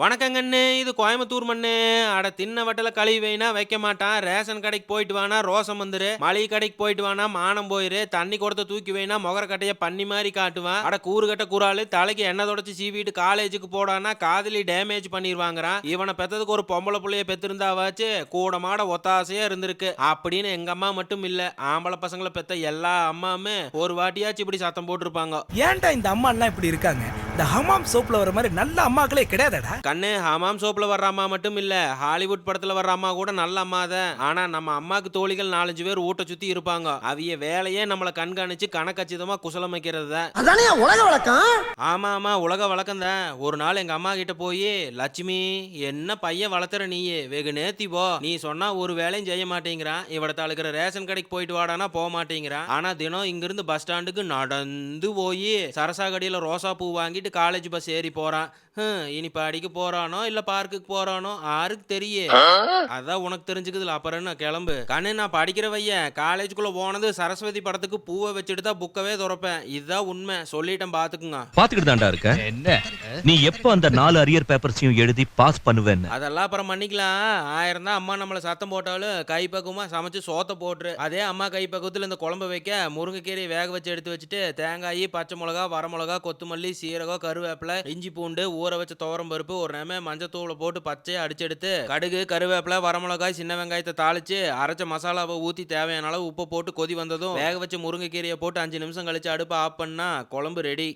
வணக்கங்கண்ணு, இது கோயம்புத்தூர் மண்ணு. அட தின்ன வட்டல கழுவி வைனா வைக்க மாட்டான். ரேஷன் கடைக்கு போயிட்டு வானா ரோசம் வந்துரு. மளிகை கடைக்கு போயிட்டு வானா மானம் போயிரு. தண்ணி குடத்தை தூக்கி வைனா முகர கட்டைய பண்ணி மாதிரி காட்டுவான். அட கூறு கட்ட குறாலு தலைக்கு எண்ணெய் தொடச்சு சீவிட்டு காலேஜுக்கு போடானா காதலி டேமேஜ் பண்ணிடுவாங்கிறான். இவனை பெத்ததுக்கு ஒரு பொம்பளை புள்ளைய பெத்திருந்தாவாச்சு கூட மாட ஒத்தாசையா இருந்திருக்கு அப்படின்னு எங்க அம்மா மட்டும் இல்ல, ஆம்பளை பசங்களை பெத்த எல்லா அம்மாவுமே ஒரு வாட்டியாச்சும் இப்படி சத்தம் போட்டிருப்பாங்க. ஏன்டா இந்த அம்மா எல்லாம் இப்படி இருக்காங்க? இந்த ஹமாம் சோப்ல வர மாதிரி நல்ல அம்மாக்களே கிடையாதடா. கண்ணு, ஹமாம் சோப்ல வர்ற அம்மா மட்டும் இல்ல, ஹாலிவுட் படத்துல வர்ற அம்மா கூட நல்ல அம்மா தான். ஆனா நம்ம அம்மாக்கு தோழிகள் 4-5 பேர் ஊட்ட சுத்தி இருப்பாங்க. அவிய வேலையே நம்மளை கண்காணிச்சு கணக்கச்சிதமா குசலம் வைக்கிறது தான். அதானே உலக வழக்கம். ஆமா ஆமா, உலக வழக்கம் தான். ஒரு நாள் எங்க அம்மா கிட்ட போய், லட்சுமி என்ன பையன் வளர்த்துற நீயே, வெகு நேத்தி போ, நீ சொன்னா ஒரு வேலையும் செய்ய மாட்டேங்கிறான். இவடத்த அழுக்கிற ரேஷன் கடைக்கு போயிட்டு வாடானா போக மாட்டேங்கிறான். ஆனா தினம் இங்கிருந்து பஸ் ஸ்டாண்டுக்கு நடந்து போய் சரசா கடையில ரோசா பூ வாங்கிட்டு காலேஜ் பஸ் ஏறி போறான். இனி படிக்க போறானோ இல்ல பார்க்குக்கு போறானோ யாருக்கு தெரியும். அதான் உனக்கு தெரிஞ்சுக்குதுல, அப்புறம் என்ன கிளம்பு. கண்ணு, நான் படிக்கிற வையன் காலேஜுக்குள்ள போனது சரஸ்வதி படத்துக்கு பூவை வச்சுட்டு தான் புக்கவே துறப்பேன். இதுதான் உண்மை, சொல்லிட்டேன் பாத்துக்குங்க. பாத்துக்கிட்டு தான்டா இருக்க. என்ன நீ எப்ப அந்த 4 அரியர் பேப்பர்ஸையும் எழுதி பாஸ் பண்ணுவேன்னு? அதெல்லாம் அப்புறம் பண்ணிக்கலாம். 1000 தான் அம்மா நம்மளை சத்தம் போட்டாலும் கைப்பக்குவமா சமைச்சு சோத்த போட்டுரு. அதே அம்மா கைப்பக்குவத்தில் இந்த குழம்பு வைக்க முருங்கைக்கீரையை வேக வச்சு எடுத்து வச்சுட்டு தேங்காய், பச்சை மிளகா, வரமிளகா, கொத்தமல்லி, சீரகம், கருவேப்பிலை, இஞ்சி பூண்டு, ஊற வச்ச துவரம் பருப்பு, ஒரு நெம மஞ்சத்தூளை போட்டு பச்சையை அடிச்செடுத்து கடுகு, கருவேப்பிலை, வரமிளகாய், சின்ன வெங்காயத்தை தாளிச்சு அரைச்ச மசாலாவை ஊற்றி தேவையான அளவு உப்பு போட்டு கொதி வந்ததும் வேக வச்ச முருங்கைக்கீரையை போட்டு 5 நிமிஷம் கழிச்சு அடுப்பை ஆஃப் பண்ணா குழம்பு ரெடி.